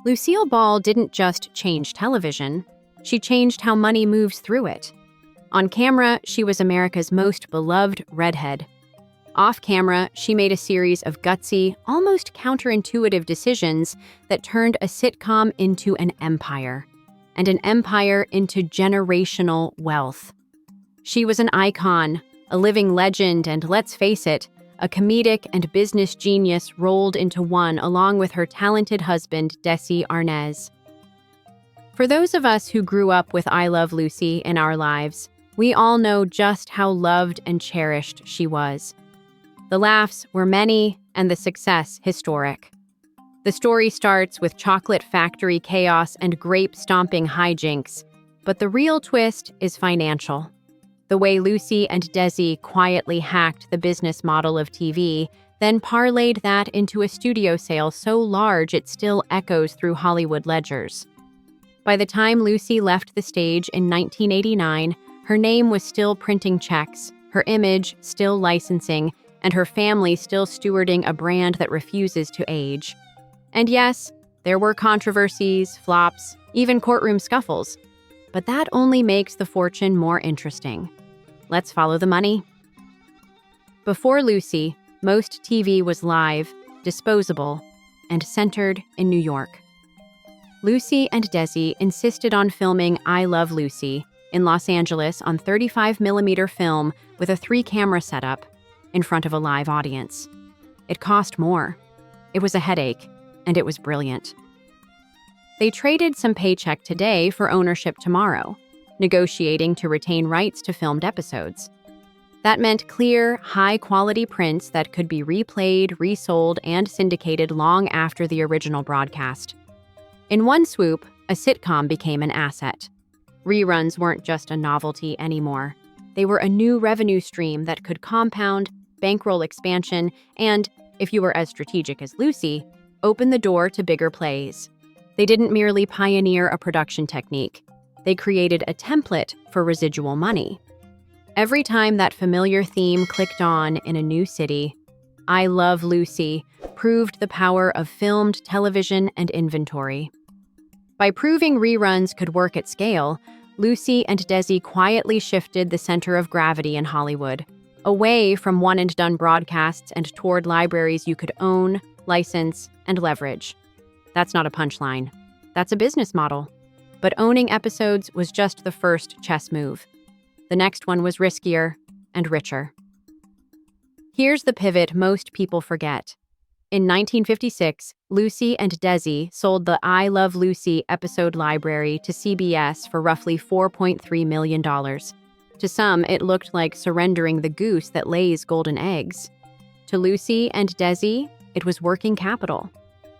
Lucille Ball didn't just change television, she changed how money moves through it. On camera, she was America's most beloved redhead. Off camera, she made a series of gutsy, almost counterintuitive decisions that turned a sitcom into an empire, and an empire into generational wealth. She was an icon, a living legend, and let's face it, a comedic and business genius rolled into one along with her talented husband, Desilu. For those of us who grew up with I Love Lucy in our lives, we all know just how loved and cherished she was. The laughs were many and the success historic. The story starts with chocolate factory chaos and grape-stomping hijinks, but the real twist is financial. The way Lucy and Desi quietly hacked the business model of TV, then parlayed that into a studio sale so large it still echoes through Hollywood ledgers. By the time Lucy left the stage in 1989, her name was still printing checks, her image still licensing, and her family still stewarding a brand that refuses to age. And yes, there were controversies, flops, even courtroom scuffles. But that only makes the fortune more interesting. Let's follow the money. Before Lucy, most TV was live, disposable, and centered in New York. Lucy and Desi insisted on filming I Love Lucy in Los Angeles on 35mm film with a 3-camera setup in front of a live audience. It cost more. It was a headache, and it was brilliant. They traded some paycheck today for ownership tomorrow, negotiating to retain rights to filmed episodes. That meant clear, high-quality prints that could be replayed, resold, and syndicated long after the original broadcast. In one swoop, a sitcom became an asset. Reruns weren't just a novelty anymore. They were a new revenue stream that could compound, bankroll expansion, and, if you were as strategic as Lucy, open the door to bigger plays. They didn't merely pioneer a production technique. They created a template for residual money. Every time that familiar theme clicked on in a new city, I Love Lucy proved the power of filmed television and inventory. By proving reruns could work at scale, Lucy and Desi quietly shifted the center of gravity in Hollywood, away from one-and-done broadcasts and toward libraries you could own, license, and leverage. That's not a punchline. That's a business model. But owning episodes was just the first chess move. The next one was riskier and richer. Here's the pivot most people forget. In 1956, Lucy and Desi sold the I Love Lucy episode library to CBS for roughly $4.3 million. To some, it looked like surrendering the goose that lays golden eggs. To Lucy and Desi, it was working capital.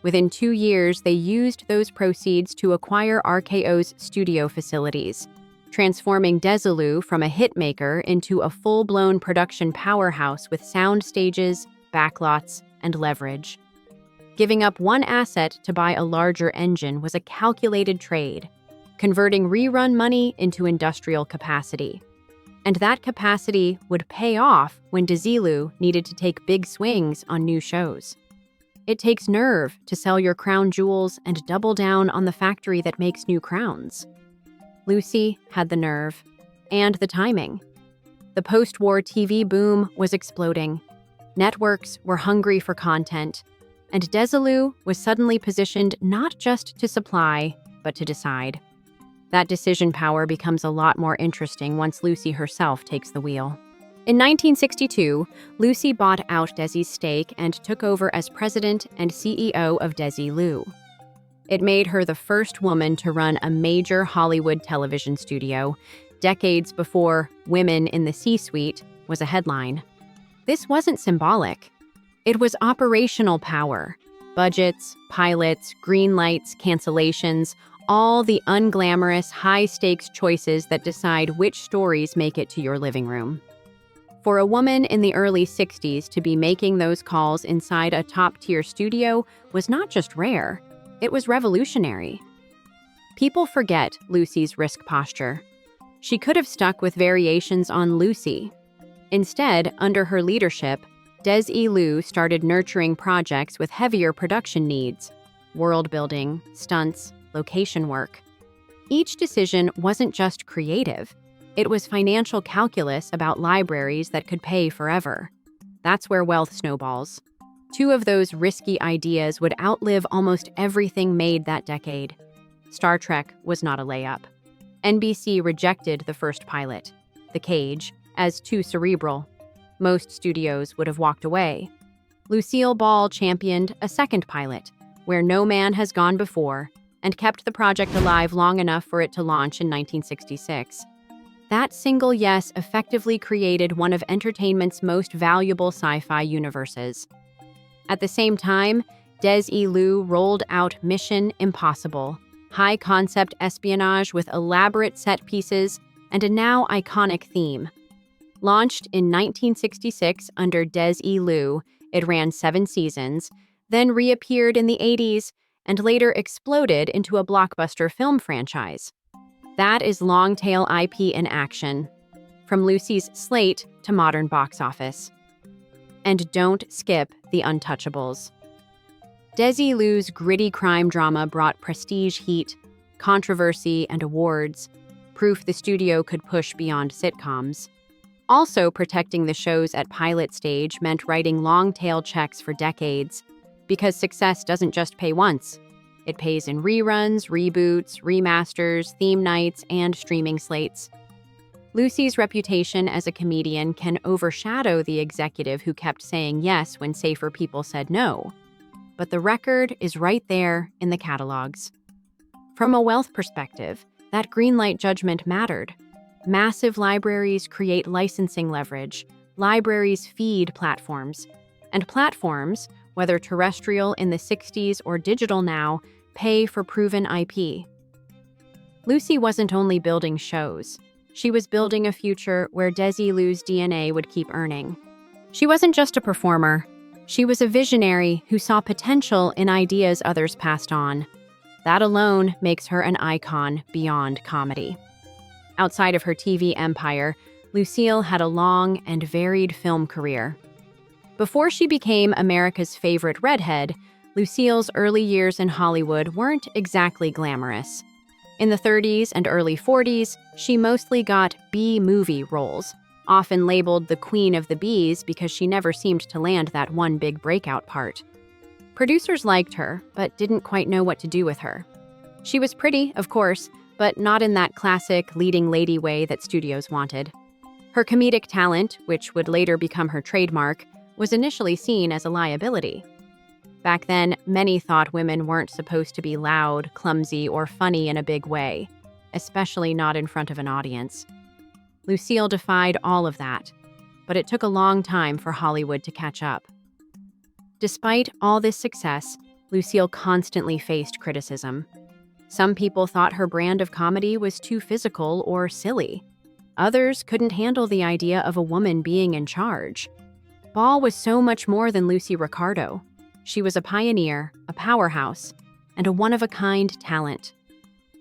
Within 2 years, they used those proceeds to acquire RKO's studio facilities, transforming Desilu from a hitmaker into a full-blown production powerhouse with sound stages, backlots, and leverage. Giving up one asset to buy a larger engine was a calculated trade, converting rerun money into industrial capacity. And that capacity would pay off when Desilu needed to take big swings on new shows. It takes nerve to sell your crown jewels and double down on the factory that makes new crowns. Lucy had the nerve and the timing. The post-war TV boom was exploding. Networks were hungry for content, and Desilu was suddenly positioned not just to supply, but to decide. That decision power becomes a lot more interesting once Lucy herself takes the wheel. In 1962, Lucy bought out Desi's stake and took over as president and CEO of Desilu. It made her the first woman to run a major Hollywood television studio, decades before "Women in the C-Suite" was a headline. This wasn't symbolic. It was operational power. Budgets, pilots, green lights, cancellations, all the unglamorous, high-stakes choices that decide which stories make it to your living room. For a woman in the early 60s to be making those calls inside a top-tier studio was not just rare, it was revolutionary. People forget Lucy's risk posture. She could have stuck with variations on Lucy. Instead, under her leadership, Desilu started nurturing projects with heavier production needs. world building, stunts, location work. Each decision wasn't just creative. It was financial calculus about libraries that could pay forever. That's where wealth snowballs. Two of those risky ideas would outlive almost everything made that decade. Star Trek was not a layup. NBC rejected the first pilot, The Cage, as too cerebral. Most studios would have walked away. Lucille Ball championed a second pilot, Where No Man Has Gone Before, and kept the project alive long enough for it to launch in 1966. That single yes effectively created one of entertainment's most valuable sci-fi universes. At the same time, Desilu rolled out Mission Impossible, high-concept espionage with elaborate set pieces and a now iconic theme. Launched in 1966 under Desilu, it ran 7 seasons, then reappeared in the 80s, and later exploded into a blockbuster film franchise. That is long-tail IP in action, from Lucy's slate to modern box office. And don't skip The Untouchables. Desilu's gritty crime drama brought prestige heat, controversy, and awards, proof the studio could push beyond sitcoms. Also protecting the shows at pilot stage meant writing long-tail checks for decades, because success doesn't just pay once. It pays in reruns, reboots, remasters, theme nights, and streaming slates. Lucy's reputation as a comedian can overshadow the executive who kept saying yes when safer people said no. But the record is right there in the catalogs. From a wealth perspective, that greenlight judgment mattered. Massive libraries create licensing leverage, libraries feed platforms, and platforms, whether terrestrial in the 60s or digital now, pay for proven IP. Lucy wasn't only building shows. She was building a future where Desilu's DNA would keep earning. She wasn't just a performer. She was a visionary who saw potential in ideas others passed on. That alone makes her an icon beyond comedy. Outside of her TV empire, Lucille had a long and varied film career. Before she became America's favorite redhead, Lucille's early years in Hollywood weren't exactly glamorous. In the 30s and early 40s, she mostly got B-movie roles, often labeled the Queen of the B's because she never seemed to land that one big breakout part. Producers liked her, but didn't quite know what to do with her. She was pretty, of course, but not in that classic leading lady way that studios wanted. Her comedic talent, which would later become her trademark, was initially seen as a liability. Back then, many thought women weren't supposed to be loud, clumsy, or funny in a big way, especially not in front of an audience. Lucille defied all of that, but it took a long time for Hollywood to catch up. Despite all this success, Lucille constantly faced criticism. Some people thought her brand of comedy was too physical or silly. Others couldn't handle the idea of a woman being in charge. Ball was so much more than Lucy Ricardo. She was a pioneer, a powerhouse, and a one-of-a-kind talent.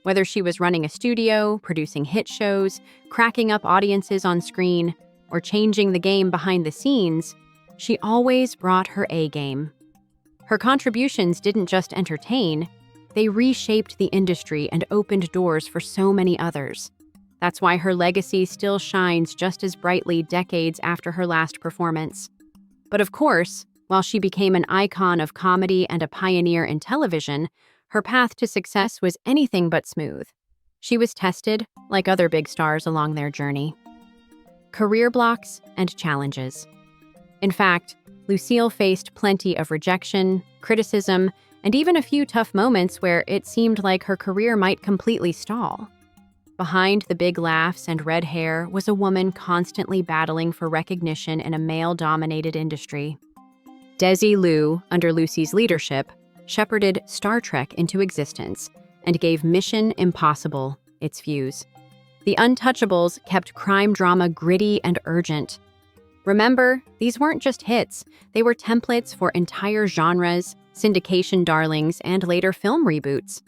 Whether she was running a studio, producing hit shows, cracking up audiences on screen, or changing the game behind the scenes, she always brought her A-game. Her contributions didn't just entertain, they reshaped the industry and opened doors for so many others. That's why her legacy still shines just as brightly decades after her last performance. But of course, while she became an icon of comedy and a pioneer in television, her path to success was anything but smooth. She was tested, like other big stars along their journey. Career blocks and challenges. In fact, Lucille faced plenty of rejection, criticism, and even a few tough moments where it seemed like her career might completely stall. Behind the big laughs and red hair was a woman constantly battling for recognition in a male-dominated industry. Desilu, under Lucy's leadership, shepherded Star Trek into existence and gave Mission Impossible its views. The Untouchables kept crime drama gritty and urgent. Remember, these weren't just hits, they were templates for entire genres, syndication darlings, and later film reboots.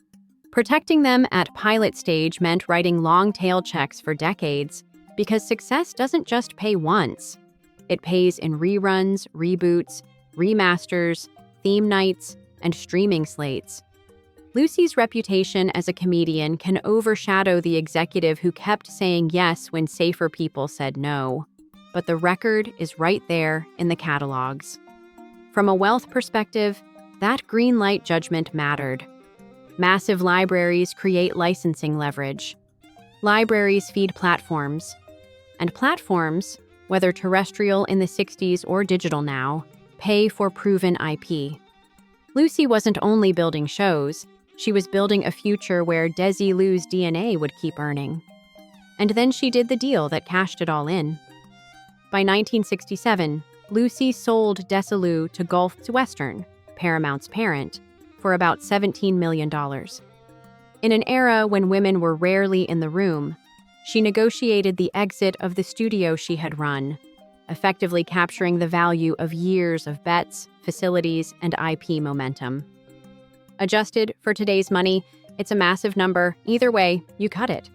Protecting them at pilot stage meant writing long-tail checks for decades, because success doesn't just pay once. It pays in reruns, reboots, remasters, theme nights, and streaming slates. Lucy's reputation as a comedian can overshadow the executive who kept saying yes when safer people said no. But the record is right there in the catalogs. From a wealth perspective, that green light judgment mattered. Massive libraries create licensing leverage. Libraries feed platforms. And platforms, whether terrestrial in the 60s or digital now, pay for proven IP. Lucy wasn't only building shows, she was building a future where Desilu's DNA would keep earning. And then she did the deal that cashed it all in. By 1967, Lucy sold Desilu to Gulf Western, Paramount's parent, for about $17 million. In an era when women were rarely in the room, she negotiated the exit of the studio she had run, effectively capturing the value of years of bets, facilities, and IP momentum. Adjusted for today's money, it's a massive number. Either way, you cut it.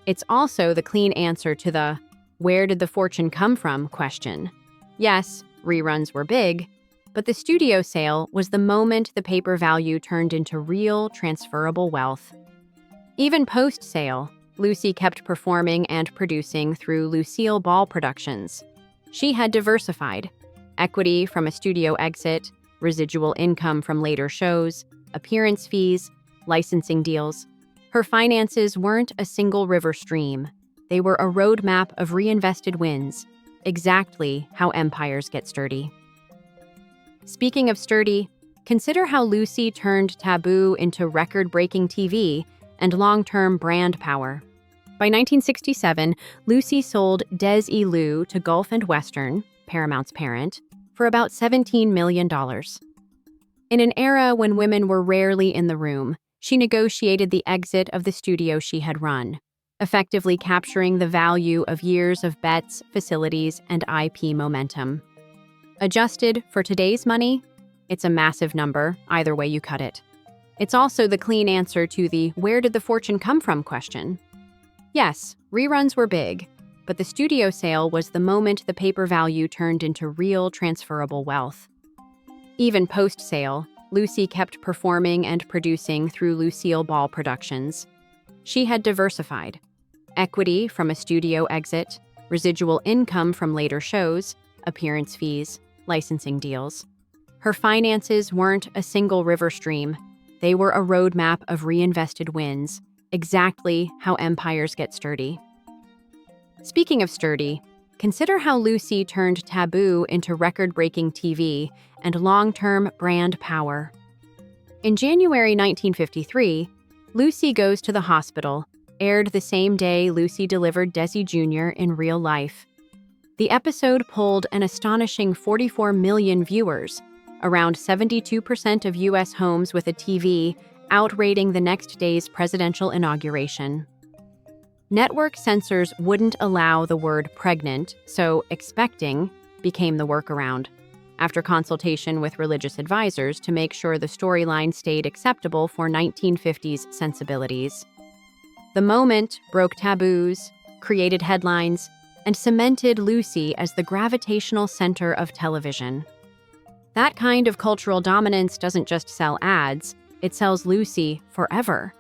It's also the clean answer to the "where did the fortune come from?" question. Yes, reruns were big, but the studio sale was the moment the paper value turned into real, transferable wealth. Even post-sale, Lucy kept performing and producing through Lucille Ball Productions. She had diversified: equity from a studio exit, residual income from later shows, appearance fees, licensing deals. Her finances weren't a single river stream. They were a roadmap of reinvested wins, exactly how empires get sturdy. Speaking of sturdy, consider how Lucy turned taboo into record-breaking TV and long-term brand power. By 1967, Lucy sold Desilu to Gulf and Western, Paramount's parent, for about $17 million. In an era when women were rarely in the room, she negotiated the exit of the studio she had run, effectively capturing the value of years of bets, facilities, and IP momentum. Adjusted for today's money, it's a massive number, either way you cut it. It's also the clean answer to the "where did the fortune come from?" question. Yes, reruns were big, but the studio sale was the moment the paper value turned into real, transferable wealth. Even post-sale, Lucy kept performing and producing through Lucille Ball Productions. She had diversified: equity from a studio exit, residual income from later shows, appearance fees, licensing deals. Her finances weren't a single river stream. They were a roadmap of reinvested wins, exactly how empires get sturdy. Speaking of sturdy, consider how Lucy turned taboo into record-breaking TV and long-term brand power. In January 1953, Lucy Goes to the Hospital aired the same day Lucy delivered Desi Jr. in real life. The episode pulled an astonishing 44 million viewers, around 72% of U.S. homes with a TV, outrating the next day's presidential inauguration. Network censors wouldn't allow the word pregnant, so expecting became the workaround, after consultation with religious advisors to make sure the storyline stayed acceptable for 1950s sensibilities. The moment broke taboos, created headlines, and cemented Lucy as the gravitational center of television. That kind of cultural dominance doesn't just sell ads, it sells Lucy forever.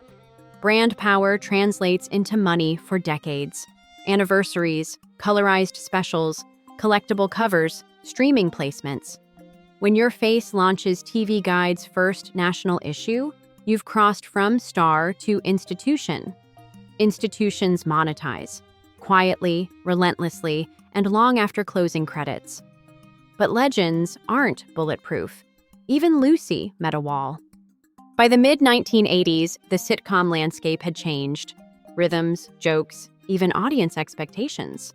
Brand power translates into money for decades. Anniversaries, colorized specials, collectible covers, streaming placements. When your face launches TV Guide's first national issue, you've crossed from star to institution. Institutions monetize, quietly, relentlessly, and long after closing credits. But legends aren't bulletproof. Even Lucy met a wall. By the mid-1980s, the sitcom landscape had changed. Rhythms, jokes, even audience expectations.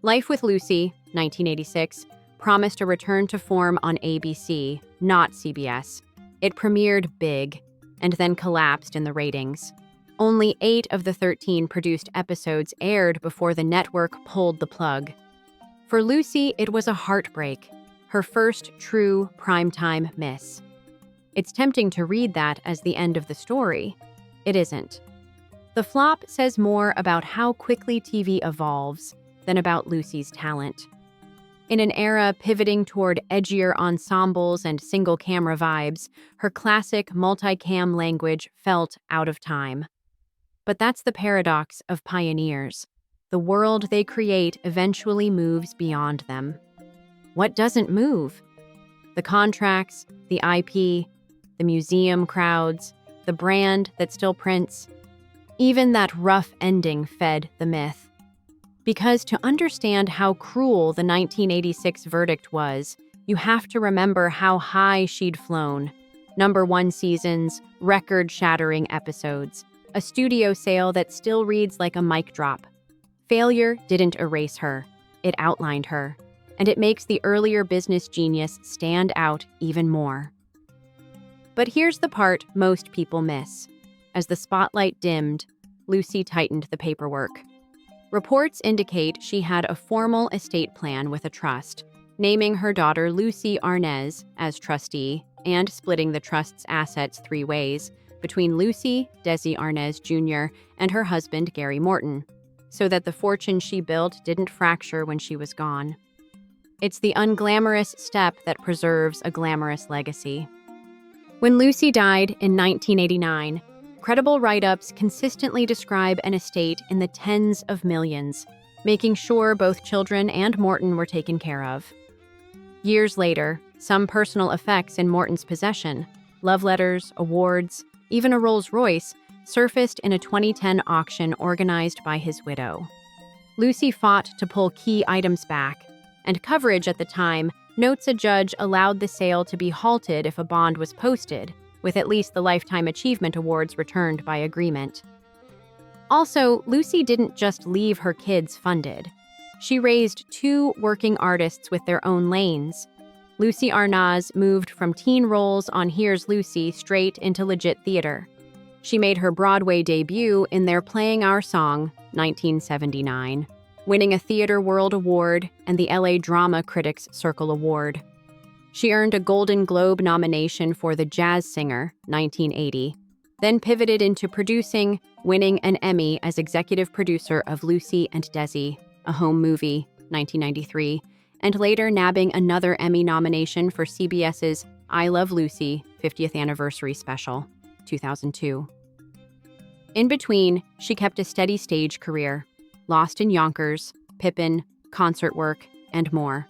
Life with Lucy, 1986, promised a return to form on ABC, not CBS. It premiered big, and then collapsed in the ratings. Only 8 of the 13 produced episodes aired before the network pulled the plug. For Lucy, it was a heartbreak, her first true primetime miss. It's tempting to read that as the end of the story. It isn't. The flop says more about how quickly TV evolves than about Lucy's talent. In an era pivoting toward edgier ensembles and single-camera vibes, her classic multicam language felt out of time. But that's the paradox of pioneers. The world they create eventually moves beyond them. What doesn't move? The contracts, the IP, the museum crowds, the brand that still prints. Even that rough ending fed the myth. Because to understand how cruel the 1986 verdict was, you have to remember how high she'd flown. #1 seasons, record-shattering episodes, a studio sale that still reads like a mic drop. Failure didn't erase her, it outlined her, and it makes the earlier business genius stand out even more. But here's the part most people miss. As the spotlight dimmed, Lucy tightened the paperwork. Reports indicate she had a formal estate plan with a trust, naming her daughter Lucy Arnaz as trustee and splitting the trust's assets 3 ways between Lucy, Desi Arnaz Jr., and her husband Gary Morton, so that the fortune she built didn't fracture when she was gone. It's the unglamorous step that preserves a glamorous legacy. When Lucy died in 1989, credible write-ups consistently describe an estate in the tens of millions, making sure both children and Morton were taken care of. Years later, some personal effects in Morton's possession, love letters, awards, even a Rolls-Royce, surfaced in a 2010 auction organized by his widow. Lucy fought to pull key items back, and coverage at the time notes a judge allowed the sale to be halted if a bond was posted, with at least the Lifetime Achievement Awards returned by agreement. Also, Lucy didn't just leave her kids funded. She raised 2 working artists with their own lanes. Lucy Arnaz moved from teen roles on Here's Lucy straight into legit theater. She made her Broadway debut in They're Playing Our Song, 1979, winning a Theater World Award and the LA Drama Critics Circle Award. She earned a Golden Globe nomination for The Jazz Singer, 1980, then pivoted into producing, winning an Emmy as executive producer of Lucy and Desi, a home movie, 1993, and later nabbing another Emmy nomination for CBS's I Love Lucy 50th Anniversary Special, 2002. In between, she kept a steady stage career, Lost in Yonkers, Pippin, concert work, and more.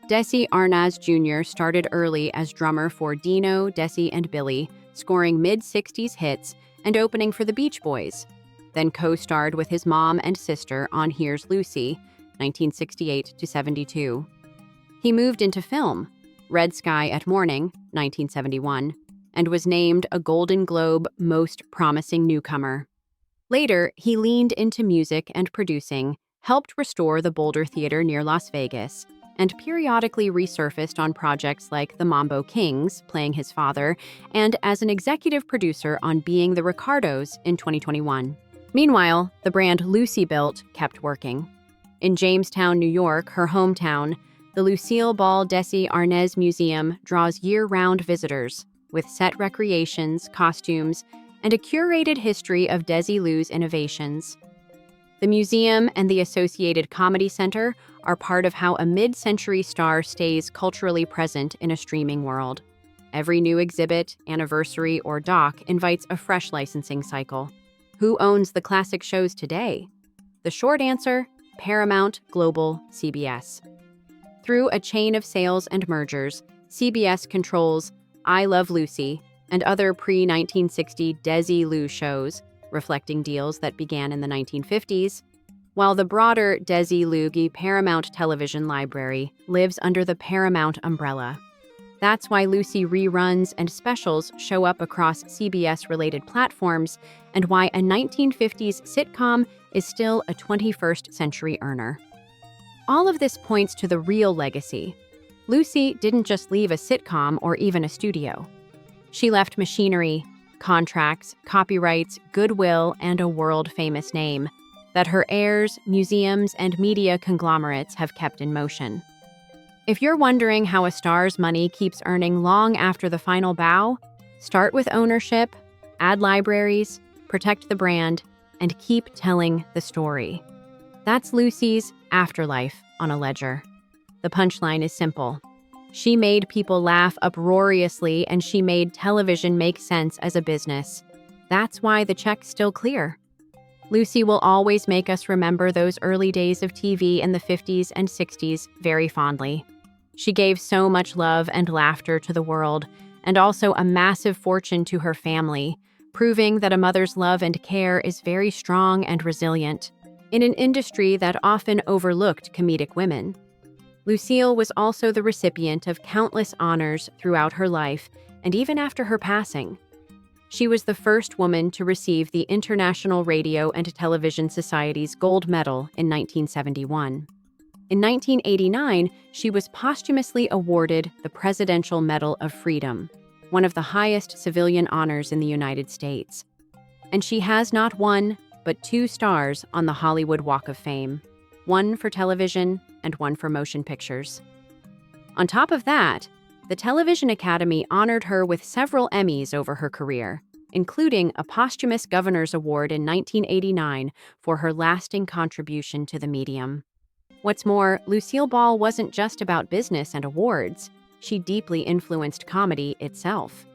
Desi Arnaz Jr. started early as drummer for Dino, Desi, and Billy, scoring mid-60s hits and opening for the Beach Boys, then co-starred with his mom and sister on Here's Lucy, 1968-72. He moved into film, Red Sky at Morning, 1971, and was named a Golden Globe Most Promising Newcomer. Later, he leaned into music and producing, helped restore the Boulder Theater near Las Vegas, and periodically resurfaced on projects like The Mambo Kings, playing his father, and as an executive producer on Being the Ricardos in 2021. Meanwhile, the brand Lucy built kept working. In Jamestown, New York, her hometown, the Lucille Ball Desi Arnaz Museum draws year-round visitors, with set recreations, costumes, and a curated history of Desilu's innovations. The museum and the associated comedy center are part of how a mid-century star stays culturally present in a streaming world. Every new exhibit, anniversary, or doc invites a fresh licensing cycle. Who owns the classic shows today? The short answer: Paramount, Global, CBS. Through a chain of sales and mergers, CBS controls I Love Lucy and other pre-1960 Desilu shows, reflecting deals that began in the 1950s, while the broader Desilu Paramount television library lives under the Paramount umbrella. That's why Lucy reruns and specials show up across CBS-related platforms, and why a 1950s sitcom is still a 21st century earner. All of this points to the real legacy. Lucy didn't just leave a sitcom or even a studio. She left machinery, contracts, copyrights, goodwill, and a world-famous name that her heirs, museums, and media conglomerates have kept in motion. If you're wondering how a star's money keeps earning long after the final bow, start with ownership, add libraries, protect the brand, and keep telling the story. That's Lucy's afterlife on a ledger. The punchline is simple. She made people laugh uproariously, and she made television make sense as a business. That's why the check's still clear. Lucy will always make us remember those early days of TV in the 50s and 60s very fondly. She gave so much love and laughter to the world, and also a massive fortune to her family, proving that a mother's love and care is very strong and resilient in an industry that often overlooked comedic women. Lucille was also the recipient of countless honors throughout her life and even after her passing. She was the first woman to receive the International Radio and Television Society's Gold Medal in 1971. In 1989, she was posthumously awarded the Presidential Medal of Freedom, one of the highest civilian honors in the United States. And she has not one, but 2 stars on the Hollywood Walk of Fame, one for television and one for motion pictures. On top of that, the Television Academy honored her with several Emmys over her career, including a posthumous Governor's Award in 1989 for her lasting contribution to the medium. What's more, Lucille Ball wasn't just about business and awards. She deeply influenced comedy itself.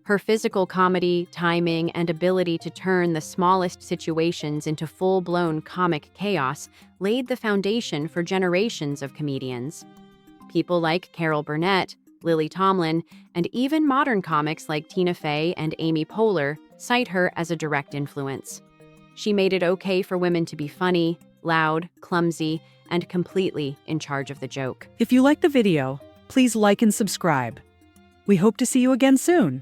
Her physical comedy, timing, and ability to turn the smallest situations into full-blown comic chaos laid the foundation for generations of comedians. People like Carol Burnett, Lily Tomlin, and even modern comics like Tina Fey and Amy Poehler cite her as a direct influence. She made it okay for women to be funny, loud, clumsy, and completely in charge of the joke. If you like the video, please like and subscribe. We hope to see you again soon.